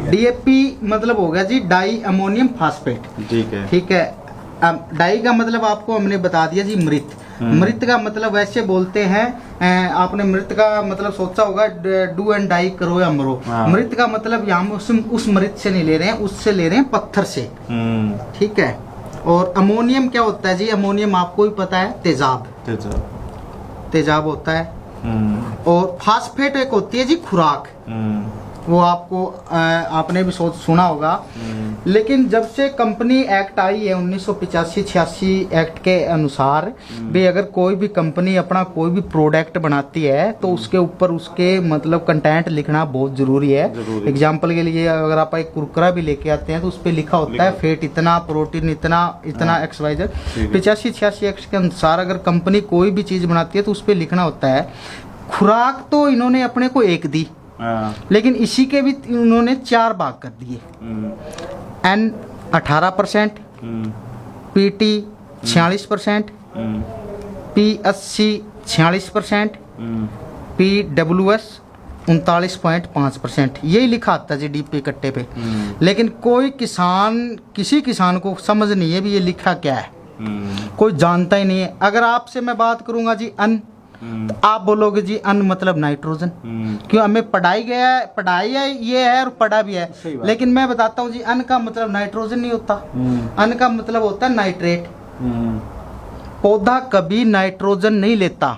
DAP मतलब हो गया जी डाई अमोनियम फास्फेट। ठीक है। ठीक है। अब डाई का मतलब आपको हमने बता दिया जी मृत। मृत का मतलब वैसे बोलते हैं, आपने मृत का मतलब सोचा होगा डू एंड डाई करो या मरो। मृत का मतलब यहाँ उस मृत से नहीं ले रहे हैं, उससे ले रहे हैं पत्थर से। ठीक है। और अमोनियम क्या होता है जी? अमोनियम आपको भी पता है, तेजाब। तेजाब होता है। और फास्फेट एक होती है जी खुराक। वो आपको आपने भी सुना होगा। लेकिन जब से कंपनी एक्ट आई है 1985-86 एक्ट के अनुसार भी अगर कोई भी कंपनी अपना कोई भी प्रोडक्ट बनाती है तो उसके ऊपर उसके मतलब कंटेंट लिखना बहुत जरूरी है। एग्जाम्पल के लिए अगर आप एक कुरकुरा भी लेके आते हैं तो उस पर लिखा होता है फेट इतना, प्रोटीन इतना, इतना XYZ। 85-86 एक्ट के अनुसार अगर कंपनी कोई भी चीज बनाती है तो उस पर लिखना होता है। खुराक तो इन्होंने अपने को एक दी, लेकिन इसी के भी उन्होंने 4 भाग कर दिए। N 18%, PT 46%, P80 46%, PWS 39.5%। यही लिखा आता है जी डीपी कट्टे पे। लेकिन कोई किसान, किसी किसान को समझ नहीं है भी ये लिखा क्या है, कोई जानता ही नहीं है। अगर आपसे मैं बात करूंगा जी अन, तो आप बोलोगे जी अन मतलब नाइट्रोजन। क्यों? हमें पढ़ाई है ये है और पढ़ा भी है। लेकिन मैं बताता हूँ जी अन का मतलब नाइट्रोजन नहीं होता। अन का मतलब होता है नाइट्रेट। पौधा कभी नाइट्रोजन नहीं लेता,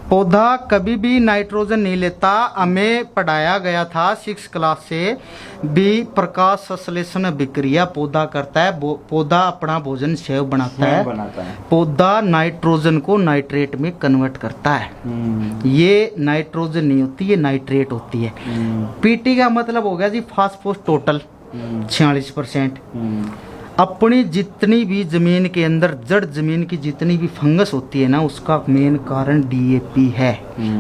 पौधा कभी भी नाइट्रोजन नहीं लेता। हमें पढ़ाया गया था 6 क्लास से भी प्रकाश संश्लेषण विक्रिया पौधा करता है। पौधा अपना भोजन सेव बनाता है। पौधा नाइट्रोजन को नाइट्रेट में कन्वर्ट करता है। ये नाइट्रोजन नहीं होती, ये नाइट्रेट होती है। पीटी का मतलब हो गया जी फास्फोरस टोटल 46%। अपनी जितनी भी जमीन के अंदर जड़ जमीन की जितनी भी फंगस होती है ना, उसका मेन कारण डीएपी है।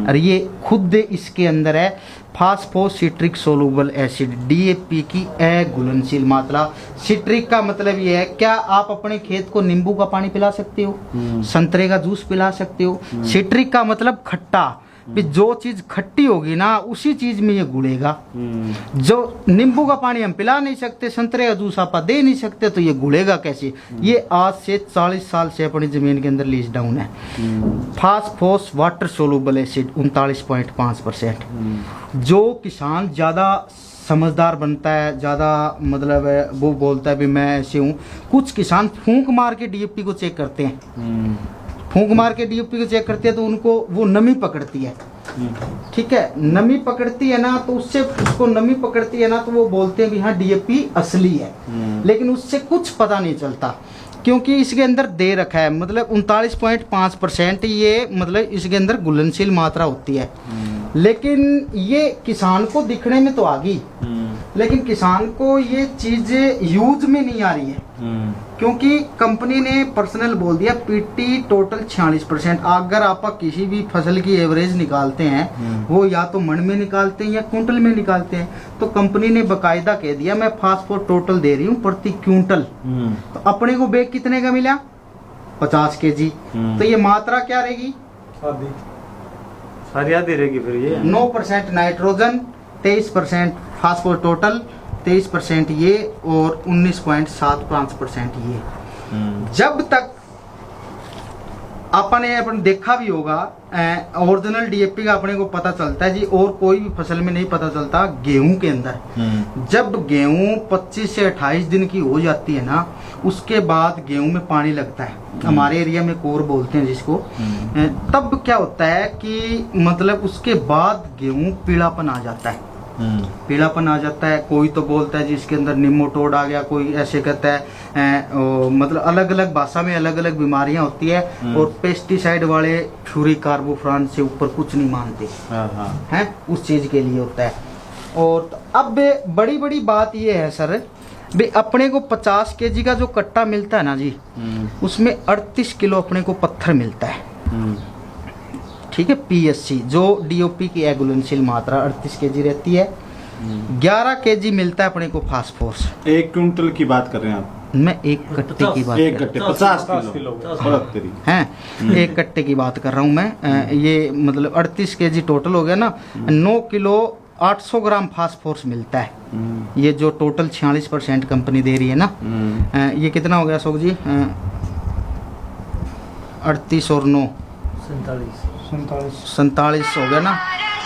और ये खुद इसके अंदर है फास्फोसिट्रिक सोलूबल एसिड, डीएपी की अघुलनशील मात्रा। सिट्रिक का मतलब ये है, क्या आप अपने खेत को नींबू का पानी पिला सकते हो, संतरे का जूस पिला सकते हो? सिट्रिक का मतलब खट्टा। भी जो चीज खट्टी होगी ना उसी चीज में ये घुलेगा। जो नींबू का पानी हम पिला नहीं सकते, संतरे का जूस आप दे नहीं सकते, तो ये घुलेगा कैसे? ये आज से 40 साल से अपनी जमीन के अंदर लीज डाउन है। Phosphorus water soluble acid 39.5%। जो किसान ज्यादा समझदार बनता है, ज्यादा मतलब वो बोलता है भी मैं ऐसे हूँ। कुछ किसान फूंक मार के डीएपी को चेक करते हैं, फूंक मार के डीएपी को चेक करते हैं तो उनको वो नमी पकड़ती है। ठीक है, नमी पकड़ती है ना, तो उससे उसको नमी पकड़ती है ना, तो वो बोलते हैं भी हाँ डीएपी असली है। लेकिन उससे कुछ पता नहीं चलता क्योंकि इसके अंदर दे रखा है मतलब 39.5% ये मतलब इसके अंदर घुलनशील मात्रा होती है। लेकिन ये किसान को दिखने में तो आ गई, लेकिन किसान को ये चीज यूज में नहीं आ रही है क्योंकि कंपनी ने पर्सनल बोल दिया पीटी टोटल 46%। अगर आप किसी भी फसल की एवरेज निकालते हैं वो या तो मन में निकालते हैं या क्विंटल में निकालते हैं, तो कंपनी ने बकायदा कह दिया मैं फास्फोर टोटल दे रही हूँ प्रति क्विंटल। तो अपने को बैग कितने का मिला? 50 kg। तो ये मात्रा क्या रहेगी? सारी आधी रहेगी फिर ये। 9% नाइट्रोजन, 23% फास्फोर टोटल, 23% ये और 19.75% ये। जब तक अपन देखा भी होगा ओरिजिनल डीएपी का अपने को पता चलता है जी, और कोई भी फसल में नहीं पता चलता। गेहूं के अंदर जब गेहूं 25 से 28 दिन की हो जाती है ना, उसके बाद गेहूं में पानी लगता है, हमारे एरिया में कोर बोलते हैं जिसको। तब क्या होता है कि मतलब उसके बाद गेहूं पीलापन आ जाता है, पीलापन आ जाता है। कोई तो बोलता है जी इसके अंदर निमोटोड आ गया, कोई ऐसे कहता है मतलब अलग अलग भाषा में अलग अलग बीमारियां होती है। और पेस्टिसाइड वाले फ्लूरिकार्बोफ्रान से ऊपर कुछ नहीं मानते हैं, उस चीज के लिए होता है। और अब बड़ी बड़ी बात ये है सर भी अपने को 50 kg का जो कट्टा मिलता है ना जी, उसमें 38 किलो अपने को पत्थर मिलता है। ठीक है, पीएससी जो डीओपी की एघुलनशील मात्रा 38 kg रहती है। 11 kg मिलता है अपने को फास्फोरस। 1 क्विंटल की बात कर रहे हैं आप? मैं एक कट्टे की बात, एक कट्टे 50 किलो हैं, एक कट्टे की बात कर रहा हूँ मैं। ये मतलब 38 kg टोटल हो गया ना। 9 किलो 800 ग्राम फास्फोरस मिलता है। ये जो टोटल 46% कंपनी दे रही है ना, ये कितना हो गया अशोक जी? 38 और 9 47 हो गया ना।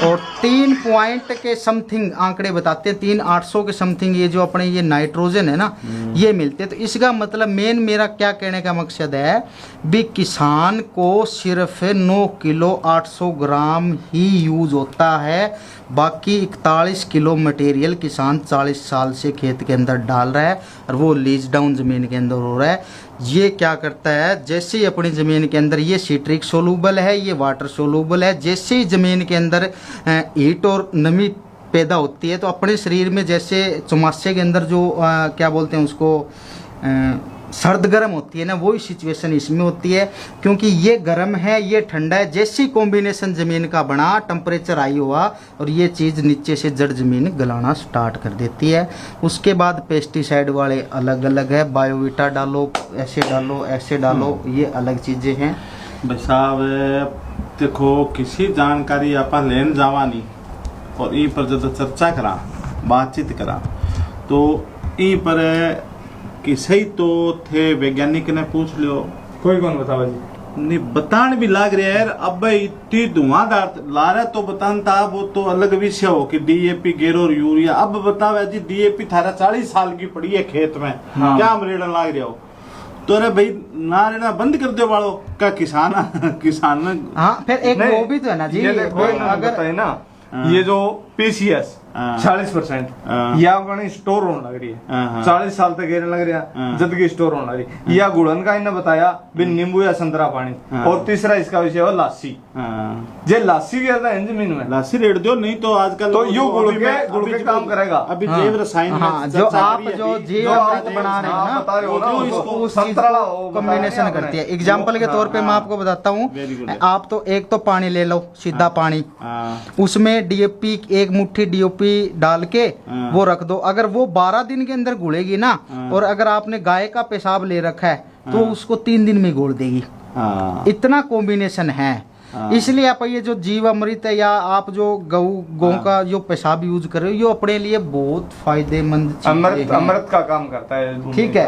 और 3 पॉइंट के समथिंग आंकड़े बताते हैं, 3,800 के समथिंग ये जो अपने ये नाइट्रोजन है ना, ये मिलते हैं। तो इसका मतलब मेन मेरा क्या कहने का मकसद है भी किसान को सिर्फ 9 किलो 800 ग्राम ही यूज होता है, बाकी 41 किलो मटेरियल किसान 40 साल से खेत के अंदर डाल रहा है और वो लीज डाउन ज़मीन के अंदर हो रहा है। ये क्या करता है, जैसे ही अपनी ज़मीन के अंदर ये सिट्रिक सोलूबल है, ये वाटर सोलूबल है, जैसे ही ज़मीन के अंदर हीट और नमी पैदा होती है तो अपने शरीर में जैसे चौमासे के अंदर जो क्या बोलते हैं उसको सर्द गर्म होती है ना, वही सिचुएशन इसमें होती है। क्योंकि ये गर्म है, ये ठंडा है, जैसी कॉम्बिनेशन ज़मीन का बना, टेम्परेचर हाई हुआ और ये चीज़ नीचे से जड़ ज़मीन गलाना स्टार्ट कर देती है। उसके बाद पेस्टिसाइड वाले अलग अलग है, बायोविटा डालो, ऐसे डालो, ये अलग चीज़ें हैं। भाई साहब देखो, किसी जानकारी आप लेन जावा नहीं और ई पर जब चर्चा करा, बातचीत करा, तो ई पर कि सही तो थे वैज्ञानिक ने पूछ लियो, कोई कौन बतावा जी? नहीं बतान भी लाग रहा है। अब इतनी धुआंधार ला रहा तो बतान था, वो तो अलग विषय हो कि डीएपी गेरो और यूरिया। अब बतावे जी डीएपी थारा 40 साल की पड़ी है खेत में, हाँ। क्या मरेड़ा लाग रहा हो? तो अरे भाई ना रेड़ा बंद कर दो वालों का किसान हाँ, फिर एक वो भी तो है ना जी, ये देखो अगर है ना, ये जो पीसीएस 40% या गणी स्टोर होने लग रही है, 40 साल तक गिरने लग रहा, जद की स्टोर होने लग रही। या गुड़न का इन्हें बताया भी नींबू या संतरा पानी। और तीसरा इसका विषय है लासी। जे लासी गिरता है जमीन में, लासी रेड़ दो, नहीं तो आजकल तो यू गुड़ के काम करेगा। अभी जैव रसायन हाँ, जो आप जो जीव अमृत बना रहे हैं ना, उस चीज को कॉम्बिनेशन करती है। एग्जाम्पल के तौर पे मैं आपको बताता हूँ, आप तो एक तो पानी ले लो, सीधा पानी, उसमें डीएपी एक मुट्ठी डीएपी डाल के वो रख दो। अगर वो 12 दिन के अंदर घुलेगी ना, और अगर आपने गाय का पेशाब ले रखा है तो उसको 3 दिन में घोल देगी। इतना कॉम्बिनेशन है। इसलिए आप ये जो जीव अमृत है या आप जो गौ का जो पेशाब यूज कर रहे हो, ये अपने लिए बहुत फायदेमंद चीज है, अमृत का काम करता है। ठीक है।